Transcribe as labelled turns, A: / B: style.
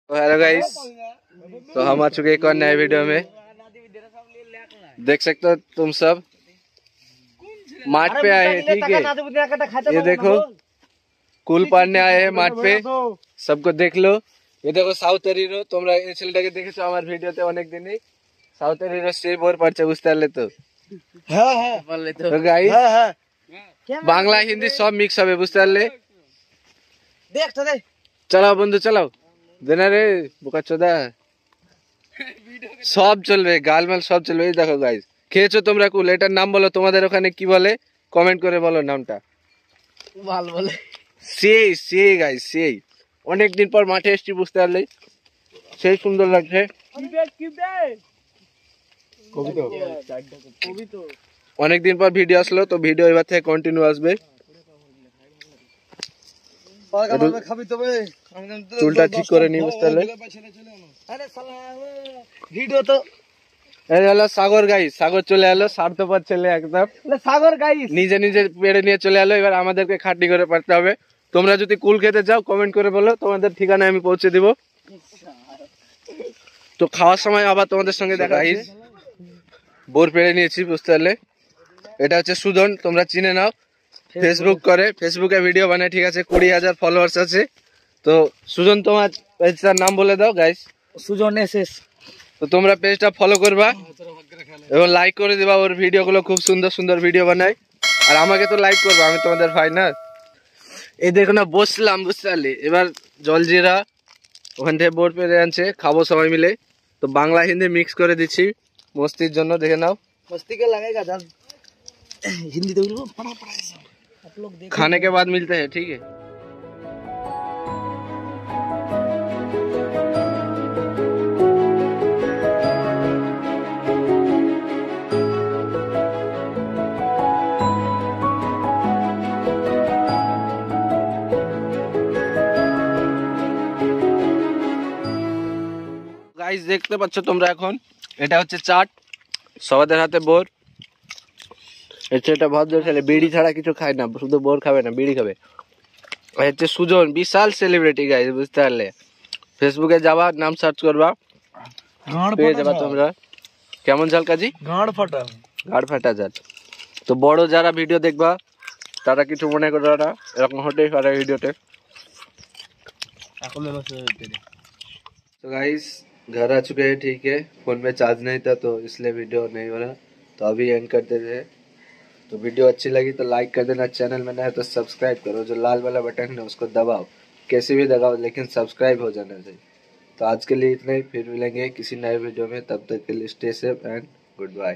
A: तो hello guys, तो हम आ चुके एक और नए वीडियो में। देख सकते हो तुम सब माठ पे आए हैं, ठीक है। ये देखो कुल पाड़ने आए हैं माठ पे, सबको देख लो। ये देखो साउथर हिरो, তোমরা এই ছেলেটাকে দেখেছো আমার ভিডিওতে অনেক দিনই। সাউথর হিরো সেই বোর পারছে, বুঝতে পারলে তো? হ্যাঁ হ্যাঁ বললে তো। তো গাইস হ্যাঁ হ্যাঁ বাংলা হিন্দি সব মিক্স হবে, বুঝতে পারলে? দেখ তো দে, চালাও বন্ধু চালাও। দেনা রে বোকা চোদা, সব চলবে, গালমাল সব চলবে। এই দেখো গাইস, খেয়েছো তোমরা কুল? এটার নাম বলো, তোমাদের ওখানে কি বলে কমেন্ট করে বলো নামটা। ভাল বলে সেই সেই গাইস, সেই অনেকদিন পর মাঠে এসেছি, বুঝতে পারলে? সেই সুন্দর লাগছে। অনেকদিন পর ভিডিও আসলো, তো ভিডিও এবার থেকে কন্টিনিউ আসবে। চুলটা ঠিক করে নি, বুঝতে পারলে? ভিডিও তো সাগর গাইস, সাগর চলে এলো, স্বার্থপর ছেলে একদম। সাগর গাইস নিজে নিজে পেড়ে নিয়ে চলে এলো। এবার আমাদেরকে খাটনি করে পারতে হবে। তোমরা যদি কুল খেতে চাও কমেন্ট করে বলো, তোমাদের ঠিকানায় আমি পৌঁছে দিব। তো খাওয়ার সময় আবার তোমাদের সঙ্গে দেখা। গাইস বোর পেড়ে নিয়েছি, বুঝতে পারলে? এটা হচ্ছে সুজন, তোমরা চিনে নাও। ফেসবুক করে, ফেসবুকে ভিডিও বানায়, ঠিক আছে। 20,000 ফলোয়ার্স আছে। তো সুজন, তোমার পেজটার নাম বলে দাও গাইস। সুজন এসএস। তো তোমরা পেজটা ফলো করবা এবং লাইক করে দিবা। ওর ভিডিওগুলো খুব সুন্দর সুন্দর ভিডিও বানায়। আর আমাকে তো লাইক করবা, আমি তোমাদের ভাই না। এই দেখো না, বসলাম, বুঝতে পারলি? এবার জলজিরা ওখান থেকে বোর পেরে আনছে, খাবো সবাই মিলে। তো বাংলা হিন্দি মিক্স করে দিচ্ছি মস্তির জন্য, দেখে নাও। मस्ती के लगेगा जब हिंदी तो पढ़ा आप लोग देखो। खाने के बाद मिलते हैं, ठीक है। গাইস দেখতে পাচ্ছ তোমরা, এখন এটা হচ্ছে চাট, সবাদের হাতে বোর। এটা ভদ্র ছেলে, বিড়ি ছাড়া কিছু খায় না, শুধু বোর খাবে না, বিড়ি খাবে। হচ্ছে সুজন, বিশাল সেলিব্রিটি গাইস, বুঝতে পারলে? ফেসবুকে যাবা, নাম সার্চ করবা, পেয়ে যাবা তোমরা। কেমন ঝাল কাজী? গাড় ফাটা ঝাল। তো বড় যারা ভিডিও দেখবা তারা কিছু মনে করো না, এরকম হতেই পারে ভিডিওতে। तो गाइस घर आ चुके हैं, ठीक है। फोन में चार्ज नहीं था तो इसलिए वीडियो नहीं हो रहा, तो अभी एंड कर देते हैं। तो वीडियो अच्छी लगी तो लाइक कर देना, चैनल में नया है तो सब्सक्राइब करो, जो लाल वाला बटन है उसको दबाओ, कैसे भी दबाओ लेकिन सब्सक्राइब हो जाना चाहिए। तो आज के लिए इतना ही, फिर मिलेंगे किसी नए वीडियो में, तब तक के लिए stay safe and good bye.